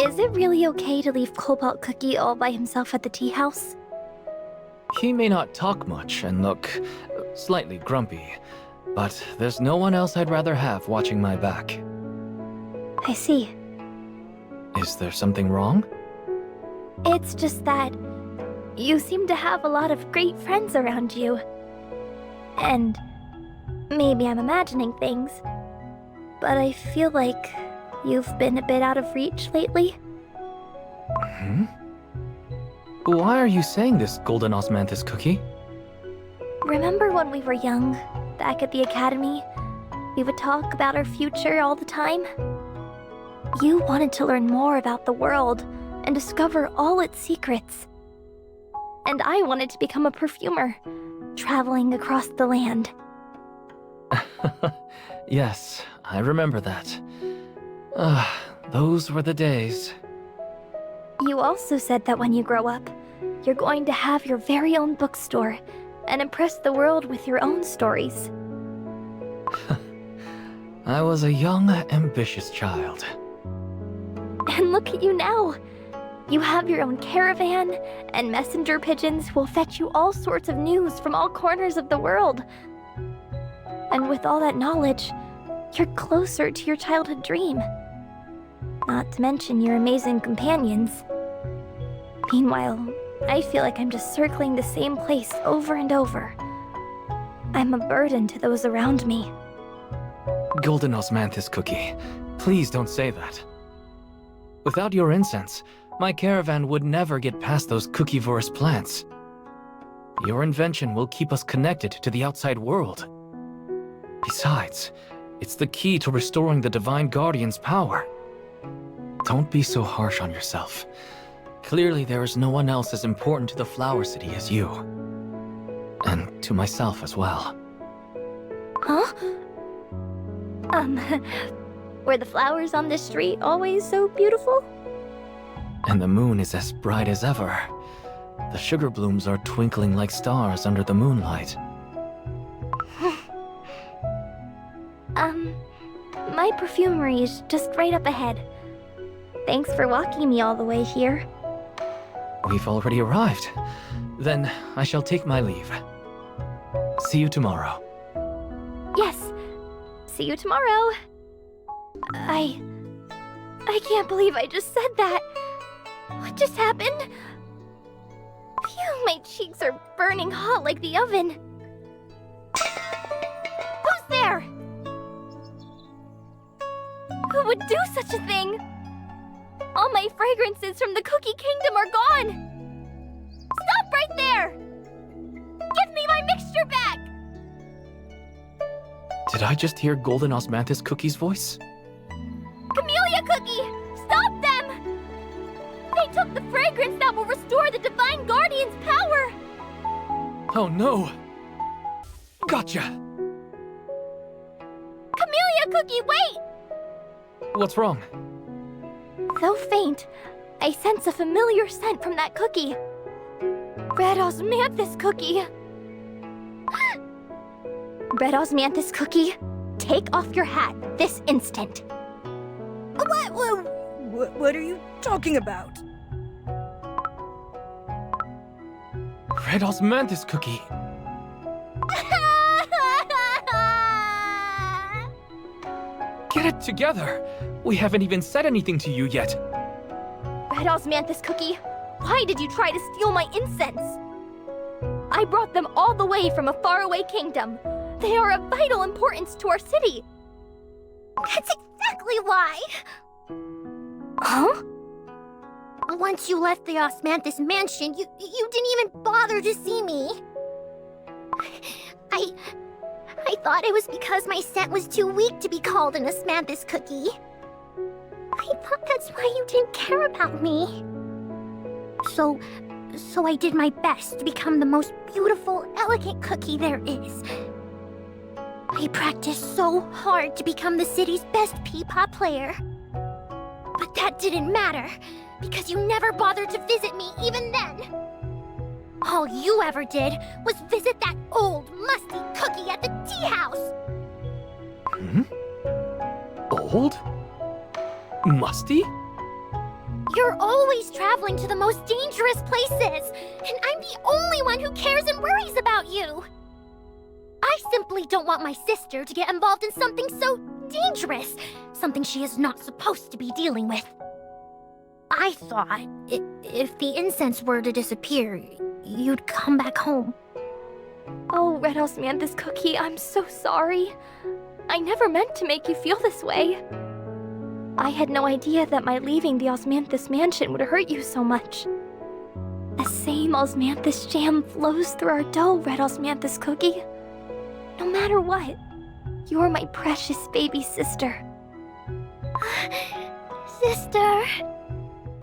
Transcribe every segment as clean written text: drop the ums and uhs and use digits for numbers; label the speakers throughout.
Speaker 1: Is it really okay to leave Cobalt Cookie all by himself at the tea house?
Speaker 2: He may not talk much and look slightly grumpy, but there's no one else I'd rather have watching my back.
Speaker 1: I see.
Speaker 2: Is there something wrong?
Speaker 1: It's just that you seem to have a lot of great friends around you. And maybe I'm imagining things, but I feel like you've been a bit out of reach lately.
Speaker 2: Hmm? Why are you saying this, Golden Osmanthus Cookie?
Speaker 1: Remember when we were young, back at the academy? We would talk about our future all the time? You wanted to learn more about the world and discover all its secrets. And I wanted to become a perfumer, traveling across the land.
Speaker 2: Yes, I remember that. Those were the days.
Speaker 1: You also said that when you grow up, you're going to have your very own bookstore and impress the world with your own stories.
Speaker 2: I was a young, ambitious child.
Speaker 1: And look at you now. You have your own caravan, and messenger pigeons will fetch you all sorts of news from all corners of the world. And with all that knowledge, you're closer to your childhood dream. Not to mention your amazing companions. Meanwhile, I feel like I'm just circling the same place over and over. I'm a burden to those around me.
Speaker 2: Golden Osmanthus Cookie, please don't say that. Without your incense, my caravan would never get past those cookivorous plants. Your invention will keep us connected to the outside world. Besides, it's the key to restoring the Divine Guardian's power. Don't be so harsh on yourself. Clearly there is no one else as important to the Flower City as you. And to myself as well.
Speaker 1: Huh? Were the flowers on this street always so beautiful?
Speaker 2: And the moon is as bright as ever. The sugar blooms are twinkling like stars under the moonlight.
Speaker 1: My perfumery is just right up ahead. Thanks for walking me all the way here.
Speaker 2: We've already arrived. Then I shall take my leave. See you tomorrow.
Speaker 1: Yes. See you tomorrow. I can't believe I just said that. What just happened? Phew, my cheeks are burning hot like the oven. Who's there? Who would do such a thing? All my fragrances from the Cookie Kingdom are gone! Stop right there! Give me my mixture back!
Speaker 2: Did I just hear Golden Osmanthus Cookie's voice?
Speaker 1: Camellia Cookie! Stop them! They took the fragrance that will restore the Divine Guardian's power!
Speaker 2: Oh no! Gotcha!
Speaker 1: Camellia Cookie, wait!
Speaker 2: What's wrong?
Speaker 1: Though faint, I sense a familiar scent from that cookie. Red Osmanthus Cookie. Red Osmanthus Cookie, take off your hat this instant.
Speaker 3: What are you talking about?
Speaker 2: Red Osmanthus Cookie! Get it together! We haven't even said anything to you yet.
Speaker 1: Red Osmanthus Cookie, why did you try to steal my incense? I brought them all the way from a faraway kingdom. They are of vital importance to our city. That's exactly why. Huh?
Speaker 4: Once you left the Osmanthus mansion, you didn't even bother to see me. I thought it was because my scent was too weak to be called an Osmanthus Cookie. I thought that's why you didn't care about me. So I did my best to become the most beautiful, elegant cookie there is. I practiced so hard to become the city's best P-pop player. But that didn't matter, because you never bothered to visit me even then. All you ever did was visit that old, musty cookie at the tea house.
Speaker 2: Hmm? Old? Musty?
Speaker 4: You're always traveling to the most dangerous places, and I'm the only one who cares and worries about you. I simply don't want my sister to get involved in something so dangerous, something she is not supposed to be dealing with. I thought if the incense were to disappear, you'd come back home.
Speaker 1: Oh, Red Osmanthus Cookie, I'm so sorry. I never meant to make you feel this way. I had no idea that my leaving the Osmanthus mansion would hurt you so much. The same Osmanthus jam flows through our dough, Red Osmanthus Cookie. No matter what, you're my precious baby sister.
Speaker 4: Sister.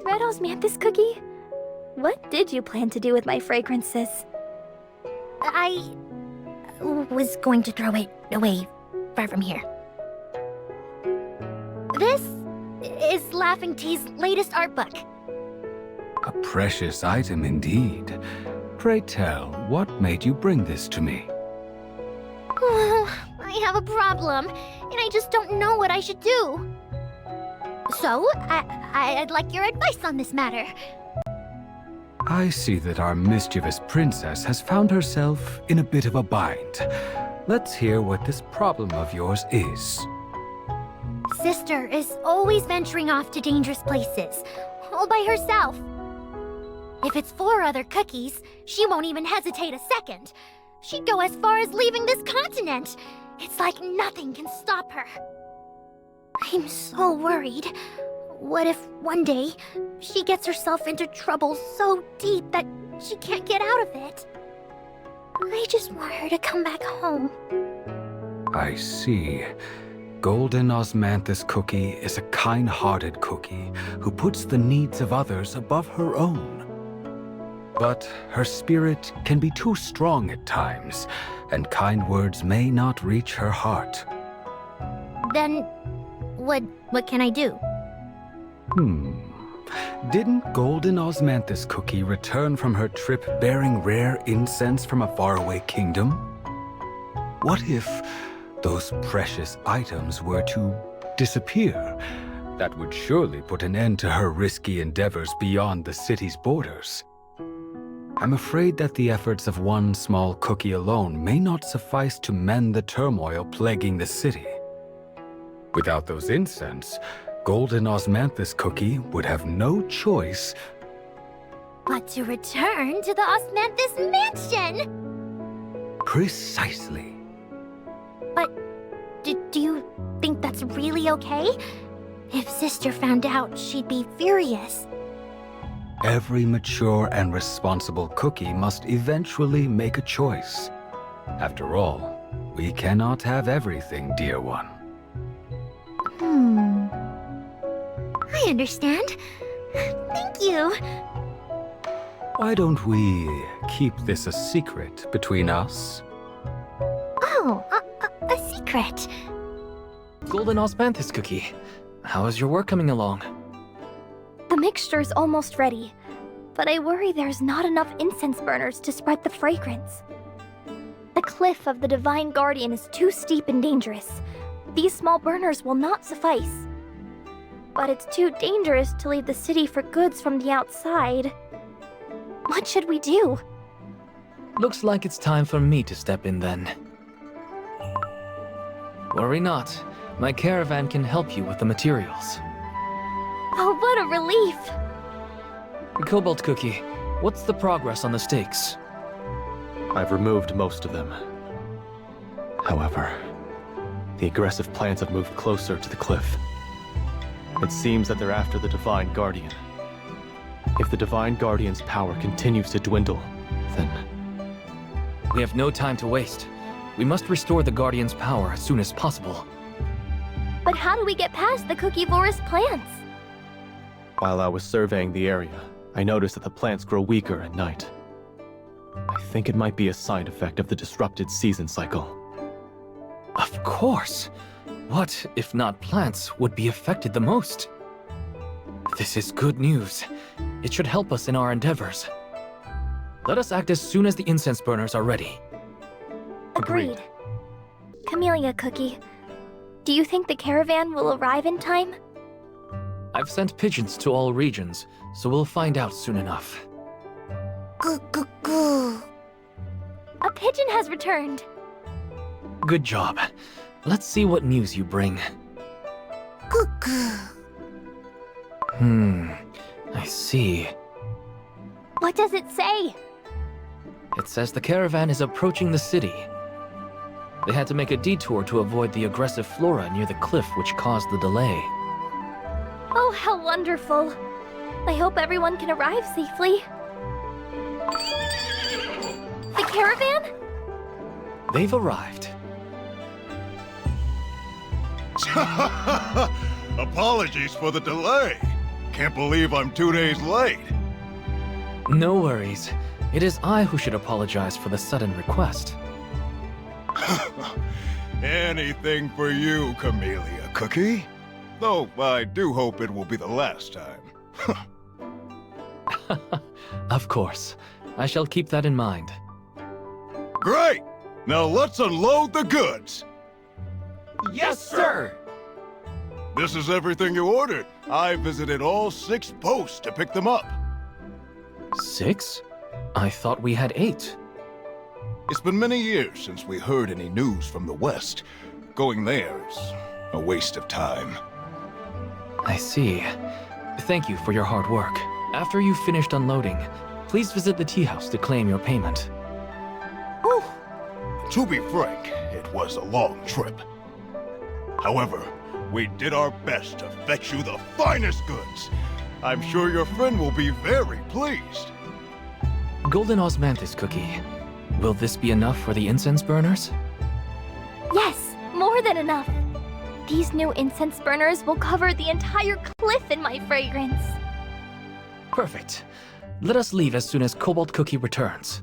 Speaker 1: Red Osmanthus Cookie, what did you plan to do with my fragrances?
Speaker 4: I was going to throw it away far from here. This is Laughing Tea's latest art book.
Speaker 5: A precious item indeed. Pray tell, what made you bring this to me?
Speaker 4: I have a problem, and I just don't know what I should do. So, I'd like your advice on this matter.
Speaker 5: I see that our mischievous princess has found herself in a bit of a bind. Let's hear what this problem of yours is.
Speaker 4: Sister is always venturing off to dangerous places, all by herself. If it's 4 other cookies, she won't even hesitate a second. She'd go as far as leaving this continent. It's like nothing can stop her. I'm so worried. What if one day she gets herself into trouble so deep that she can't get out of it? I just want her to come back home.
Speaker 5: I see. Golden Osmanthus Cookie is a kind-hearted cookie who puts the needs of others above her own. But her spirit can be too strong at times, and kind words may not reach her heart.
Speaker 4: Then, what can I do?
Speaker 5: Didn't Golden Osmanthus Cookie return from her trip bearing rare incense from a faraway kingdom? What if those precious items were to disappear? That would surely put an end to her risky endeavors beyond the city's borders. I'm afraid that the efforts of one small cookie alone may not suffice to mend the turmoil plaguing the city. Without those incense, Golden Osmanthus Cookie would have no choice
Speaker 4: but to return to the Osmanthus mansion!
Speaker 5: Precisely.
Speaker 4: But do you think that's really okay? If Sister found out, she'd be furious.
Speaker 5: Every mature and responsible cookie must eventually make a choice. After all, we cannot have everything, dear one.
Speaker 4: I understand. Thank you.
Speaker 5: Why don't we keep this a secret between us?
Speaker 4: Oh, a secret.
Speaker 2: Golden Osmanthus Cookie, how is your work coming along?
Speaker 1: The mixture's almost ready, but I worry there's not enough incense burners to spread the fragrance. The cliff of the Divine Guardian is too steep and dangerous. These small burners will not suffice. But it's too dangerous to leave the city for goods from the outside. What should we do?
Speaker 2: Looks like it's time for me to step in then. Worry not, my caravan can help you with the materials.
Speaker 1: Oh, what a relief!
Speaker 2: Cobalt Cookie, what's the progress on the stakes?
Speaker 6: I've removed most of them. However, the aggressive plants have moved closer to the cliff. It seems that they're after the Divine Guardian. If the Divine Guardian's power continues to dwindle, then...
Speaker 2: We have no time to waste. We must restore the Guardian's power as soon as possible.
Speaker 1: But how do we get past the cookivorous plants?
Speaker 6: While I was surveying the area, I noticed that the plants grow weaker at night. I think it might be a side effect of the disrupted season cycle.
Speaker 2: Of course! What, if not plants, would be affected the most? This is good news. It should help us in our endeavors. Let us act as soon as the incense burners are ready.
Speaker 1: Agreed. Camellia Cookie, do you think the caravan will arrive in time?
Speaker 2: I've sent pigeons to all regions, so we'll find out soon enough.
Speaker 4: Goo.
Speaker 1: A pigeon has returned.
Speaker 2: Good job. Let's see what news you bring. I see.
Speaker 1: What does it say?
Speaker 2: It says the caravan is approaching the city. They had to make a detour to avoid the aggressive flora near the cliff which caused the delay.
Speaker 1: Oh, how wonderful. I hope everyone can arrive safely. The caravan?
Speaker 2: They've arrived.
Speaker 7: Apologies for the delay. Can't believe I'm 2 days late.
Speaker 2: No worries. It is I who should apologize for the sudden request.
Speaker 7: Anything for you, Camellia Cookie. Though I do hope it will be the last time.
Speaker 2: Of course. I shall keep that in mind.
Speaker 7: Great! Now let's unload the goods.
Speaker 2: Yes, sir!
Speaker 7: This is everything you ordered. I visited all 6 posts to pick them up.
Speaker 2: 6? I thought we had 8.
Speaker 7: It's been many years since we heard any news from the West. Going there is a waste of time.
Speaker 2: I see. Thank you for your hard work. After you've finished unloading, please visit the tea house to claim your payment.
Speaker 7: Whew. To be frank, it was a long trip. However, we did our best to fetch you the finest goods. I'm sure your friend will be very pleased.
Speaker 2: Golden Osmanthus Cookie. Will this be enough for the incense burners?
Speaker 1: Yes, more than enough. These new incense burners will cover the entire cliff in my fragrance.
Speaker 2: Perfect. Let us leave as soon as Cobalt Cookie returns.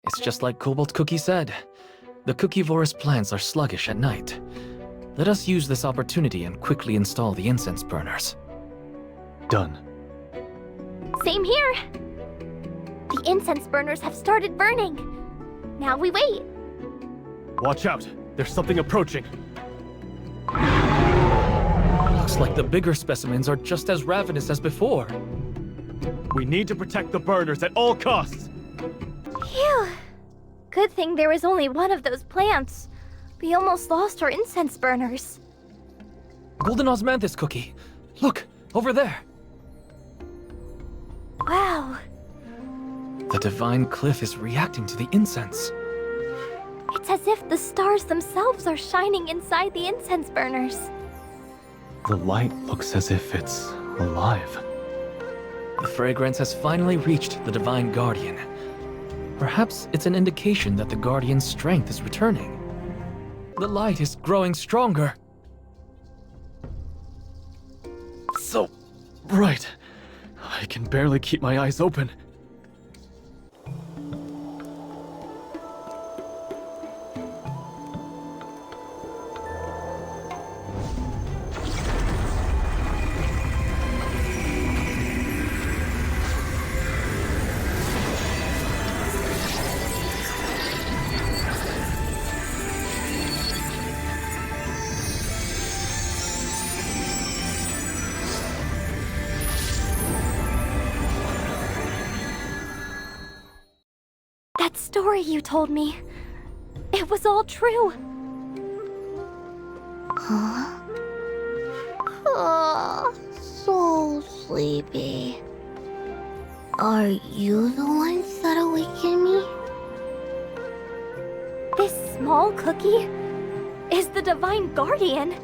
Speaker 2: It's just like Cobalt Cookie said. The Cookievorous plants are sluggish at night. Let us use this opportunity and quickly install the incense burners.
Speaker 6: Done.
Speaker 1: Same here. The incense burners have started burning. Now we wait.
Speaker 6: Watch out! There's something approaching.
Speaker 2: Looks like the bigger specimens are just as ravenous as before.
Speaker 6: We need to protect the burners at all costs!
Speaker 1: Phew. Good thing there was only one of those plants. We almost lost our incense burners.
Speaker 2: Golden Osmanthus Cookie. Look, over there.
Speaker 1: Wow.
Speaker 2: The divine cliff is reacting to the incense.
Speaker 1: It's as if the stars themselves are shining inside the incense burners.
Speaker 6: The light looks as if it's alive.
Speaker 2: The fragrance has finally reached the divine guardian. Perhaps it's an indication that the guardian's strength is returning. The light is growing stronger.
Speaker 6: So bright. I can barely keep my eyes open.
Speaker 1: That story you told me, it was all true.
Speaker 4: Huh? Oh, so sleepy. Are you the ones that awakened me?
Speaker 1: This small cookie is the divine guardian.